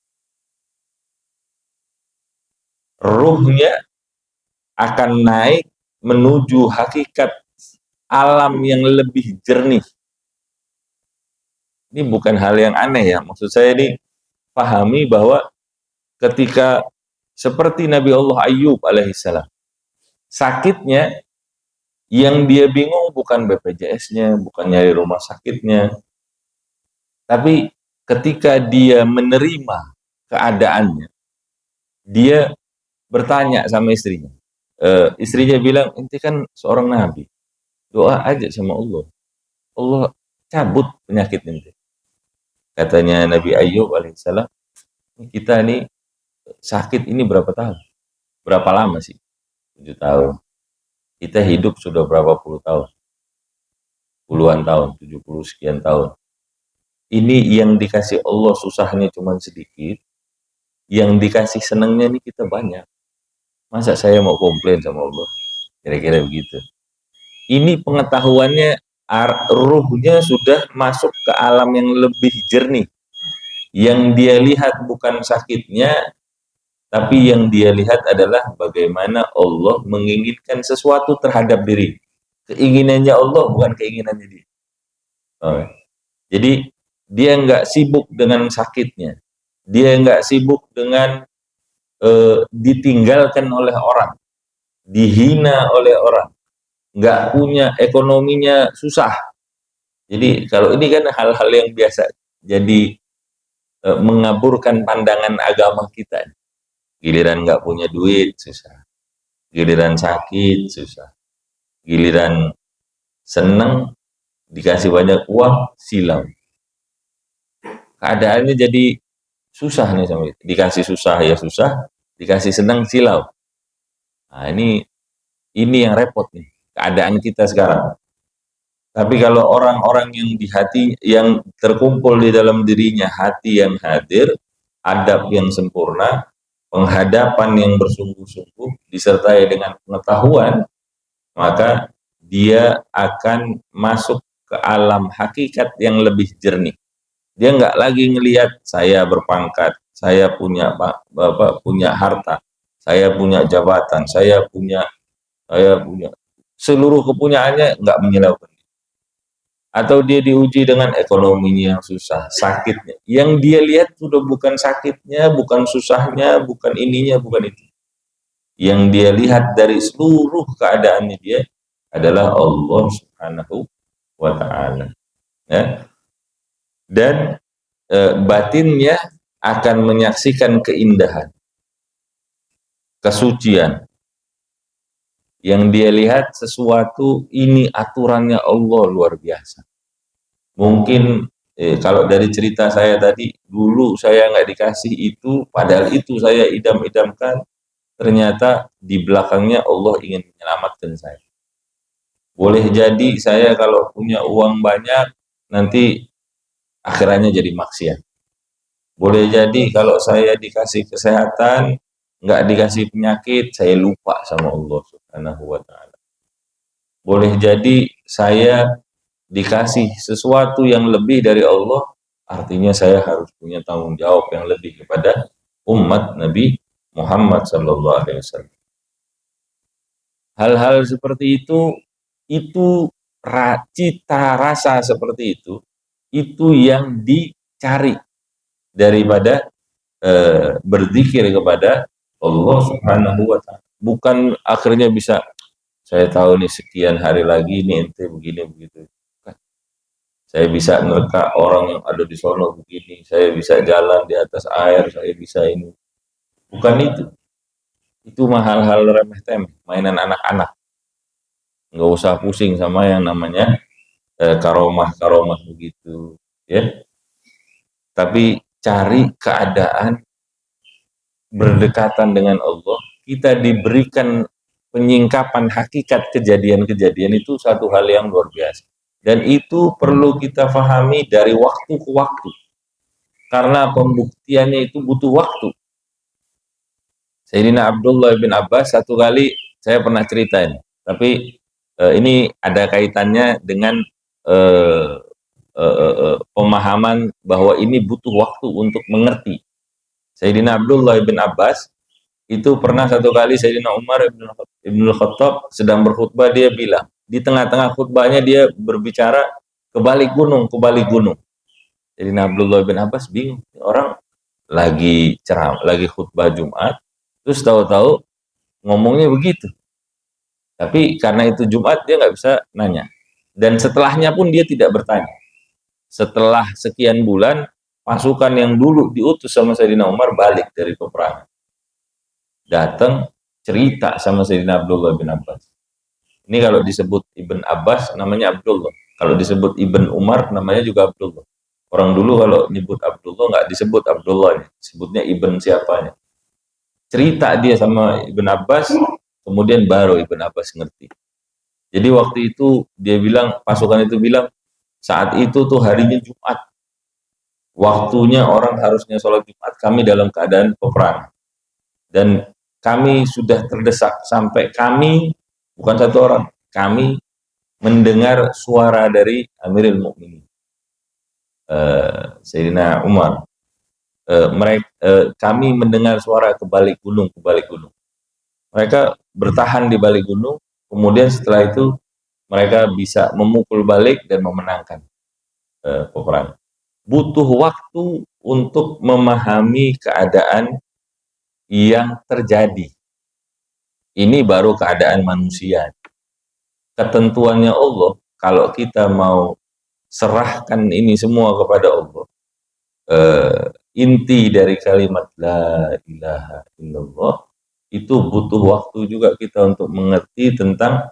Ruhnya akan naik menuju hakikat alam yang lebih jernih. Ini bukan hal yang aneh ya, maksud saya ini pahami bahwa ketika seperti Nabi Allah Ayyub alaihissalam, sakitnya yang dia bingung bukan BPJS-nya, bukan nyari rumah sakitnya, tapi ketika dia menerima keadaannya, dia bertanya sama istrinya. Istrinya bilang, ente kan seorang nabi, doa aja sama Allah, Allah cabut penyakit ente. Katanya Nabi Ayyub alaihissalam, kita nih sakit ini berapa tahun? Berapa lama sih? 7 tahun. Kita hidup sudah berapa puluh tahun? Puluhan tahun, 70 sekian tahun. Ini yang dikasih Allah susahnya cuma sedikit, yang dikasih senangnya nih kita banyak. Masa saya mau komplain sama Allah? Kira-kira begitu. Ini pengetahuannya, ruhnya sudah masuk ke alam yang lebih jernih. Yang dia lihat bukan sakitnya, tapi yang dia lihat adalah bagaimana Allah menginginkan sesuatu terhadap diri. Keinginannya Allah bukan keinginannya dia. Jadi dia nggak sibuk dengan sakitnya, dia nggak sibuk dengan ditinggalkan oleh orang, dihina oleh orang, nggak punya ekonominya susah. Jadi kalau ini kan hal-hal yang biasa, jadi mengaburkan pandangan agama kita. Giliran nggak punya duit susah, giliran sakit susah, giliran seneng dikasih banyak uang silau. Keadaannya jadi susah nih sama itu. Dikasih susah ya susah, dikasih senang silau. Nah, ini yang repot nih keadaan kita sekarang. Tapi kalau orang-orang yang di hati, yang terkumpul di dalam dirinya hati yang hadir, adab yang sempurna, penghadapan yang bersungguh-sungguh disertai dengan pengetahuan, maka dia akan masuk ke alam hakikat yang lebih jernih. Dia nggak lagi ngelihat saya berpangkat, saya punya punya harta, saya punya jabatan, saya punya seluruh kepunyaannya nggak menyilaukan. Atau dia diuji dengan ekonominya yang susah, sakitnya. Yang dia lihat sudah bukan sakitnya, bukan susahnya, bukan ininya, bukan itu. Yang dia lihat dari seluruh keadaannya dia adalah Allah Subhanahu wa taala. Ya. Dan batinnya akan menyaksikan keindahan, kesucian. Yang dia lihat sesuatu ini aturannya Allah luar biasa. Mungkin kalau dari cerita saya tadi, dulu saya nggak dikasih itu, padahal itu saya idam-idamkan, ternyata di belakangnya Allah ingin menyelamatkan saya. Boleh jadi saya kalau punya uang banyak, nanti akhirannya jadi maksiat. Boleh jadi kalau saya dikasih kesehatan, nggak dikasih penyakit, saya lupa sama Allah Subhanahu wa taala. Boleh jadi saya dikasih sesuatu yang lebih dari Allah, artinya saya harus punya tanggung jawab yang lebih kepada umat Nabi Muhammad sallallahu alaihi wasallam. Hal-hal seperti itu cita rasa seperti itu yang dicari daripada berzikir kepada Allah Subhanahu wa taala. Bukan akhirnya bisa saya tahu nih sekian hari lagi nih ente begini begitu. Saya bisa nerka orang yang ada di sono begini, saya bisa jalan di atas air, saya bisa ini. Bukan itu. Itu mah hal-hal remeh temeh, mainan anak-anak. Nggak usah pusing sama yang namanya karomah-karomah begitu, ya. Tapi cari keadaan berdekatan dengan Allah, kita diberikan penyingkapan hakikat kejadian-kejadian itu satu hal yang luar biasa. Dan itu perlu kita pahami dari waktu ke waktu. Karena pembuktiannya itu butuh waktu. Sayyidina Abdullah bin Abbas satu kali saya pernah ceritain, tapi ini ada kaitannya dengan eh, pemahaman bahwa ini butuh waktu untuk mengerti. Sayyidina Abdullah bin Abbas itu pernah satu kali Sayyidina Umar ibn Khattab sedang berkhutbah, dia bilang, di tengah-tengah khutbahnya dia berbicara ke balik gunung, ke balik gunung. Sayyidina Abdullah bin Abbas bingung, orang lagi ceramah, lagi khutbah Jumat, terus tahu-tahu ngomongnya begitu. Tapi karena itu Jumat dia nggak bisa nanya. Dan setelahnya pun dia tidak bertanya. Setelah sekian bulan, pasukan yang dulu diutus sama Sayyidina Umar balik dari peperangan. Datang cerita sama Sayyidina Abdullah bin Abbas. Ini kalau disebut Ibn Abbas namanya Abdullah. Kalau disebut Ibn Umar namanya juga Abdullah. Orang dulu kalau nyebut Abdullah nggak disebut Abdullah, disebutnya Ibn siapanya. Cerita dia sama Ibn Abbas, kemudian baru Ibn Abbas ngerti. Jadi waktu itu dia bilang, pasukan itu bilang, saat itu tuh harinya Jumat. Waktunya orang harusnya sholat Jumat, kami dalam keadaan peperangan. Dan kami sudah terdesak sampai kami, bukan satu orang, kami mendengar suara dari Amirul Mukminin, Sayyidina Umar. Kami mendengar suara ke balik gunung. Mereka bertahan di balik gunung, kemudian setelah itu mereka bisa memukul balik dan memenangkan peperangan. Butuh waktu untuk memahami keadaan yang terjadi. Ini baru keadaan manusia. Ketentuannya Allah, kalau kita mau serahkan ini semua kepada Allah, inti dari kalimat la ilaha illallah itu butuh waktu juga kita untuk mengerti tentang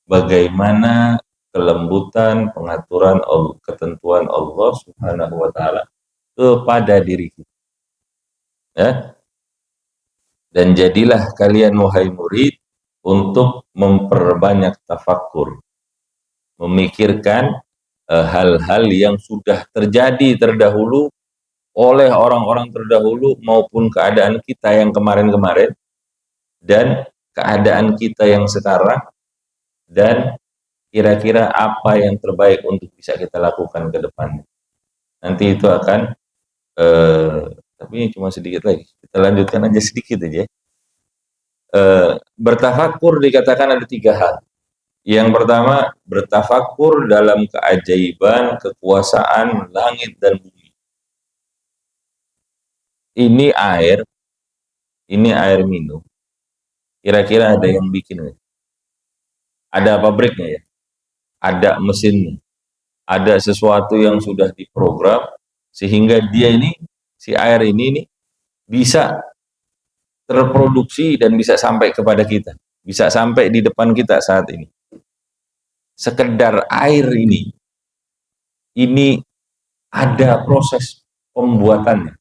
bagaimana kelembutan pengaturan Allah, ketentuan Allah Subhanahu wa taala kepada diri kita. Ya. Dan jadilah kalian wahai murid untuk memperbanyak tafakkur, memikirkan hal-hal yang sudah terjadi terdahulu oleh orang-orang terdahulu maupun keadaan kita yang kemarin-kemarin dan keadaan kita yang sekarang, dan kira-kira apa yang terbaik untuk bisa kita lakukan ke depannya. Nanti itu akan tapi ini cuma sedikit lagi, kita lanjutkan aja sedikit aja. Bertafakur dikatakan ada 3 hal. Yang pertama, bertafakur dalam keajaiban kekuasaan langit dan bumi. Ini air minum. Kira-kira ada yang bikin? Ada pabriknya ya? Ada mesinnya? Ada sesuatu yang sudah diprogram sehingga dia ini, si air ini bisa terproduksi dan bisa sampai kepada kita, bisa sampai di depan kita saat ini. Sekedar air ini ada proses pembuatannya,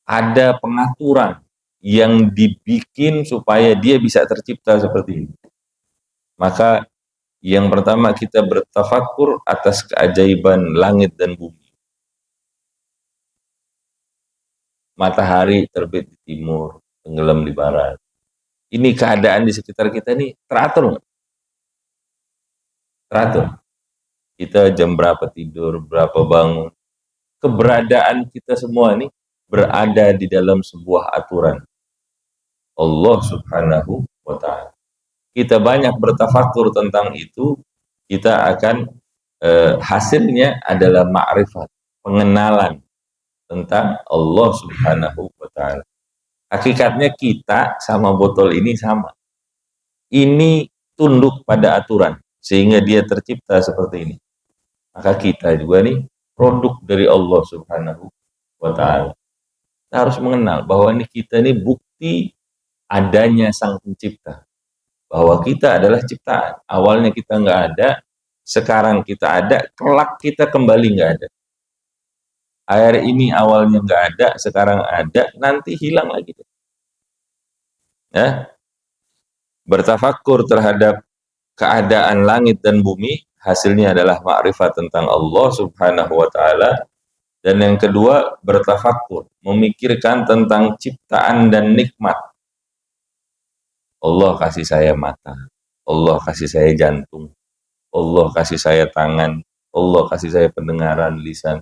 ada pengaturan yang dibikin supaya dia bisa tercipta seperti ini. Maka yang pertama kita bertafakur atas keajaiban langit dan bumi. Matahari terbit di timur, tenggelam di barat. Ini keadaan di sekitar kita ini teratur. Teratur. Kita jam berapa tidur, berapa bangun. Keberadaan kita semua ini berada di dalam sebuah aturan Allah Subhanahu wa ta'ala. Kita banyak bertafakur tentang itu, kita akan hasilnya adalah ma'rifat, pengenalan tentang Allah Subhanahu wa Ta'ala. Hakikatnya kita sama botol ini sama. Ini tunduk pada aturan sehingga dia tercipta seperti ini. Maka kita juga nih produk dari Allah Subhanahu wa Ta'ala. Kita harus mengenal bahwa ini kita ini bukti adanya Sang Pencipta. Bahwa kita adalah ciptaan. Awalnya kita nggak ada, sekarang kita ada, kelak kita kembali nggak ada. Air ini awalnya nggak ada, sekarang ada, nanti hilang lagi. Ya, bertafakkur terhadap keadaan langit dan bumi, hasilnya adalah ma'rifat tentang Allah Subhanahu wa Ta'ala. Dan yang kedua, bertafakkur, memikirkan tentang ciptaan dan nikmat. Allah kasih saya mata, Allah kasih saya jantung, Allah kasih saya tangan, Allah kasih saya pendengaran, lisan.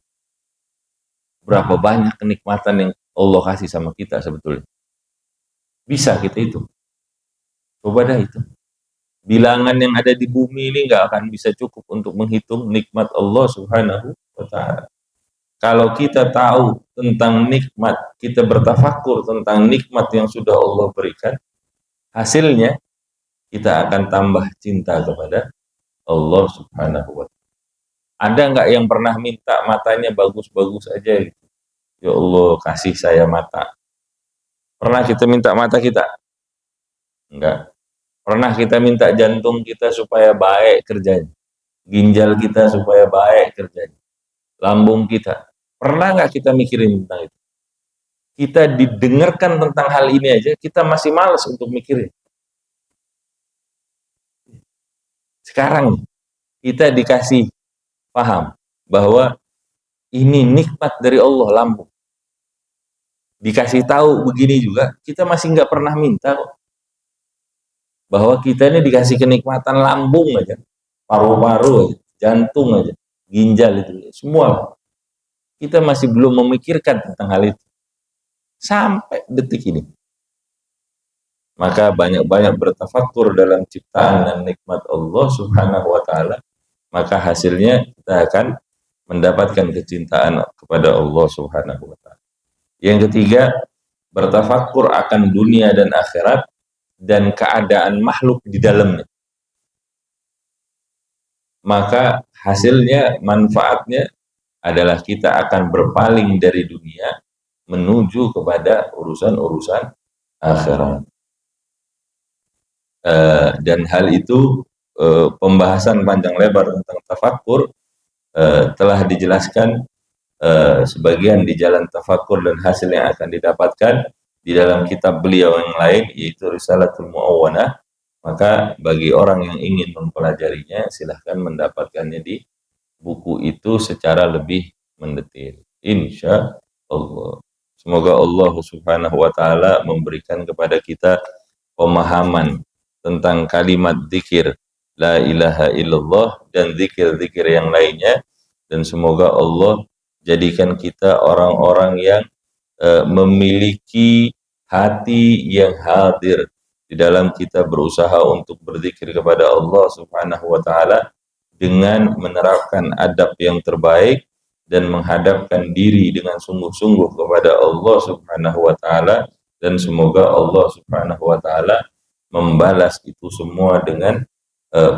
Berapa banyak kenikmatan yang Allah kasih sama kita sebetulnya. Bisa kita itu. Coba dah itu. Bilangan yang ada di bumi ini nggak akan bisa cukup untuk menghitung nikmat Allah Subhanahu wa Ta'ala. Kalau kita tahu tentang nikmat, kita bertafakur tentang nikmat yang sudah Allah berikan, hasilnya kita akan tambah cinta kepada Allah Subhanahu wa Ta'ala. Ada nggak yang pernah minta matanya bagus-bagus aja gitu? Ya Allah, kasih saya mata. Pernah kita minta mata kita? Enggak. Pernah kita minta jantung kita supaya baik kerjanya, ginjal kita supaya baik kerjanya, lambung kita. Pernah nggak kita mikirin tentang itu? Kita didengarkan tentang hal ini aja, kita masih malas untuk mikirin. Sekarang kita dikasih paham bahwa ini nikmat dari Allah, lambung. Dikasih tahu begini juga, kita masih nggak pernah minta kok. Bahwa kita ini dikasih kenikmatan lambung aja, paru-paru aja, jantung aja, ginjal itu, semua. Kita masih belum memikirkan tentang hal itu. Sampai detik ini. Maka banyak-banyak bertafakkur dalam ciptaan dan nikmat Allah Subhanahu wa Ta'ala. Maka hasilnya kita akan mendapatkan kecintaan kepada Allah Subhanahu wa Ta'ala. Yang ketiga, bertafakkur akan dunia dan akhirat dan keadaan makhluk di dalamnya. Maka hasilnya, manfaatnya adalah kita akan berpaling dari dunia menuju kepada urusan-urusan akhirat. Dan hal itu pembahasan panjang lebar tentang tafakkur telah dijelaskan sebagian di jalan tafakkur dan hasil yang akan didapatkan di dalam kitab beliau yang lain, yaitu Risalatul Mu'awwanah. Maka bagi orang yang ingin mempelajarinya, silahkan mendapatkannya di buku itu secara lebih mendetail, insya Allah. Semoga Allah Subhanahu wa Ta'ala memberikan kepada kita pemahaman tentang kalimat zikir la ilaha illallah dan zikir-zikir yang lainnya, dan semoga Allah jadikan kita orang-orang yang memiliki hati yang hadir di dalam kita berusaha untuk berzikir kepada Allah Subhanahu wa Ta'ala dengan menerapkan adab yang terbaik dan menghadapkan diri dengan sungguh-sungguh kepada Allah Subhanahu wa Ta'ala, dan semoga Allah Subhanahu wa Ta'ala membalas itu semua dengan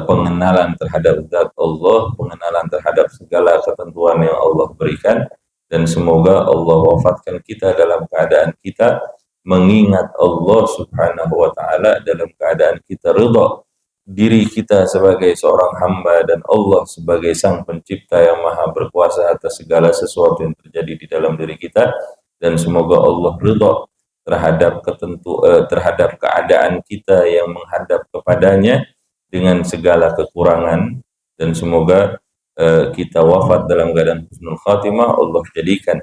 pengenalan terhadap zat Allah, pengenalan terhadap segala ketentuan yang Allah berikan. Dan semoga Allah wafatkan kita dalam keadaan kita mengingat Allah Subhanahu wa Ta'ala, dalam keadaan kita ridha diri kita sebagai seorang hamba dan Allah sebagai Sang Pencipta yang Maha berkuasa atas segala sesuatu yang terjadi di dalam diri kita. Dan semoga Allah ridha terhadap keadaan kita yang menghadap kepadanya dengan segala kekurangan, dan semoga kita wafat dalam keadaan husnul khatimah. Allah jadikan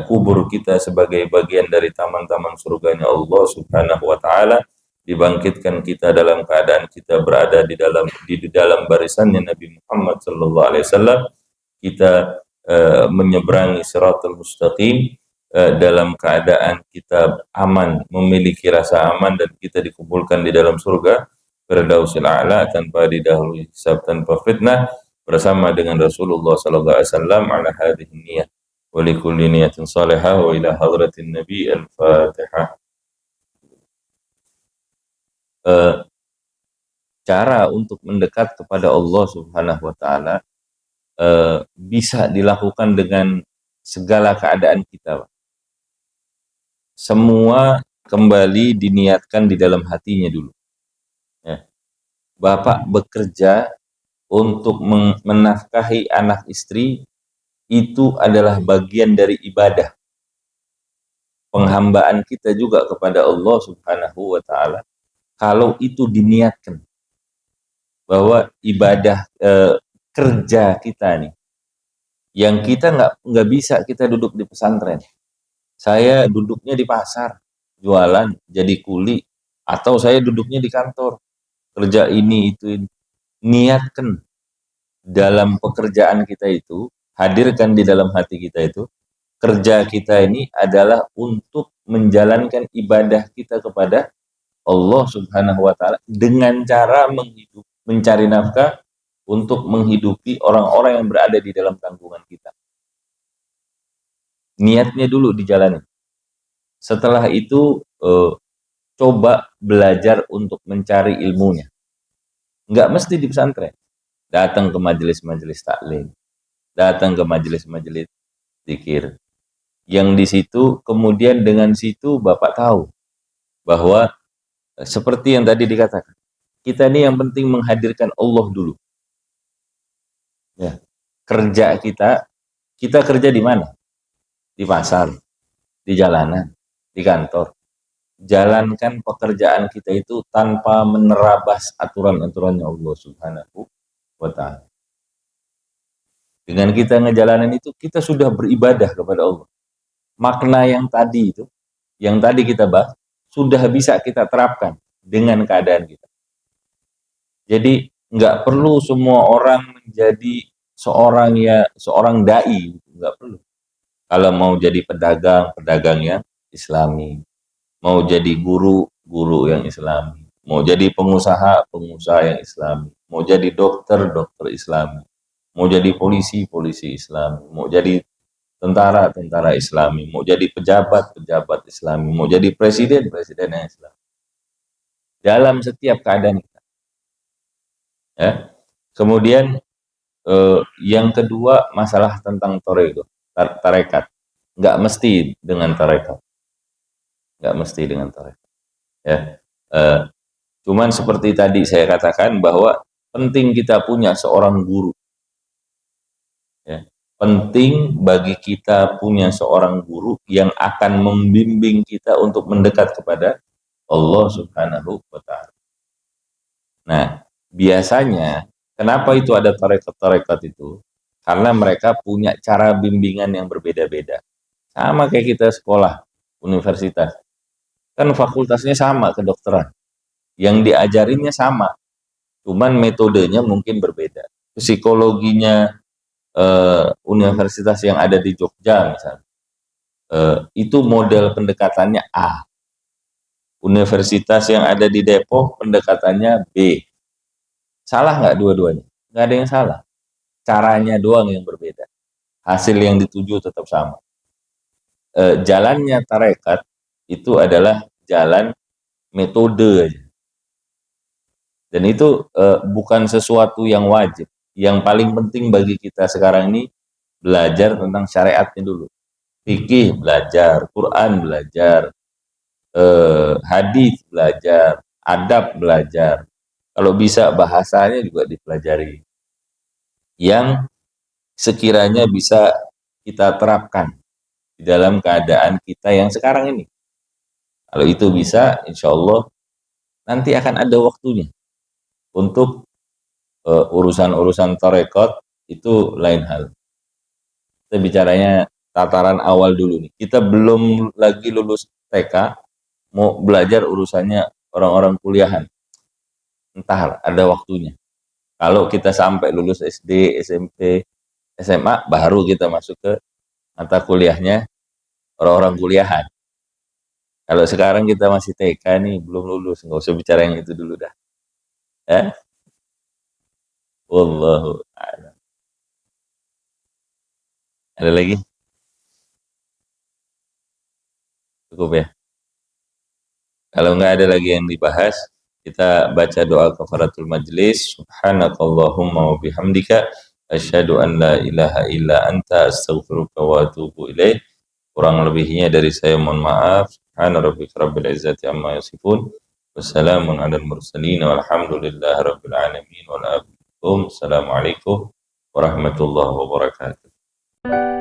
kubur kita sebagai bagian dari taman-taman surganya Allah Subhanahu wa Ta'ala. Dibangkitkan kita dalam keadaan kita berada di dalam barisannya Nabi Muhammad sallallahu alaihi wasallam. Kita menyeberangi Shiratal Mustaqim dalam keadaan kita aman, memiliki rasa aman, dan kita dikumpulkan di dalam surga Firdausil A'la tanpa didahului hisab, tanpa fitnah, bersama dengan Rasulullah sallallahu alaihi wasallam ala hadhihi niyah. ولكل نية صالحة وإلى حضرة النبي الفاتحة. Cara untuk mendekat kepada Allah Subhanahu wa taala bisa dilakukan dengan segala keadaan kita. Semua kembali diniatkan di dalam hatinya dulu. Ya. Bapak bekerja untuk menafkahi anak istri, itu adalah bagian dari ibadah. Penghambaan kita juga kepada Allah Subhanahu wa taala. Kalau itu diniatkan bahwa ibadah kerja kita nih, yang kita nggak bisa kita duduk di pesantren. Saya duduknya di pasar, jualan, jadi kuli, atau saya duduknya di kantor, kerja ini itu ini. Niatkan dalam pekerjaan kita itu, hadirkan di dalam hati kita itu, kerja kita ini adalah untuk menjalankan ibadah kita kepada Allah Subhanahu wa taala dengan cara mencari nafkah untuk menghidupi orang-orang yang berada di dalam tanggungan kita. Niatnya dulu dijalani. Setelah itu coba belajar untuk mencari ilmunya. Nggak mesti di pesantren. Datang ke majelis-majelis taklim, datang ke majelis-majelis zikir. Yang di situ kemudian dengan situ Bapak tahu bahwa seperti yang tadi dikatakan, kita ini yang penting menghadirkan Allah dulu. Ya. Kerja kita kerja di mana? Di pasar, di jalanan, di kantor. Jalankan pekerjaan kita itu tanpa menerabas aturan-aturannya Allah Subhanahu wa taala. Dengan kita ngejalanin itu, kita sudah beribadah kepada Allah. Makna yang tadi itu, yang tadi kita bahas, sudah bisa kita terapkan dengan keadaan kita. Jadi nggak perlu semua orang menjadi seorang dai, nggak perlu. Kalau mau jadi pedagang yang Islami, mau jadi guru yang Islami, mau jadi pengusaha yang Islami, mau jadi dokter Islami, mau jadi polisi Islami, mau jadi tentara Islami, mau jadi pejabat Islami, mau jadi presiden yang Islami. Dalam setiap keadaan kita. Ya. Kemudian yang kedua masalah tentang tarekat. Nggak mesti dengan tarekat. Ya. Cuman seperti tadi saya katakan bahwa penting kita punya seorang guru. Ya. Penting bagi kita punya seorang guru yang akan membimbing kita untuk mendekat kepada Allah Subhanahu wa taala. Nah, biasanya kenapa itu ada tarekat-tarekat itu? Karena mereka punya cara bimbingan yang berbeda-beda. Sama kayak kita sekolah, universitas. Kan fakultasnya sama, kedokteran. Yang diajarinnya sama, cuman metodenya mungkin berbeda. Psikologinya universitas yang ada di Jogja misalnya, itu model pendekatannya A. Universitas yang ada di Depok pendekatannya B. Salah nggak dua-duanya? Nggak ada yang salah. Caranya doang yang berbeda. Hasil yang dituju tetap sama. Jalannya tarekat itu adalah jalan metode aja. Dan itu bukan sesuatu yang wajib. Yang paling penting bagi kita sekarang ini belajar tentang syariatnya dulu. Fikih belajar, Quran belajar, hadis belajar, adab belajar. Kalau bisa bahasanya juga dipelajari. Yang sekiranya bisa kita terapkan di dalam keadaan kita yang sekarang ini. Kalau itu bisa, insya Allah nanti akan ada waktunya untuk urusan-urusan tarekat itu lain hal. Kita bicaranya tataran awal dulu nih. Kita belum lagi lulus TK, mau belajar urusannya orang-orang kuliahan. Entah ada waktunya. Kalau kita sampai lulus SD, SMP, SMA, baru kita masuk ke mata kuliahnya orang-orang kuliahan. Kalau sekarang kita masih TK nih, belum lulus, nggak usah bicara yang itu dulu dah. Ya? Wallahu a'lam. Ada lagi? Cukup ya. Kalau nggak ada lagi yang dibahas, kita baca doa kafaratul majlis. Subhanakallahumma wa bihamdika asyhadu an la ilaha illa anta astaghfiruka wa atubu ilaih. Kurang lebihnya dari saya mohon maaf. Subhana rabbika rabbil izzati amma yasifun. Wassalamun alal mursalin walhamdulillahi rabbil alamin. Assalamualaikum warahmatullahi wabarakatuh.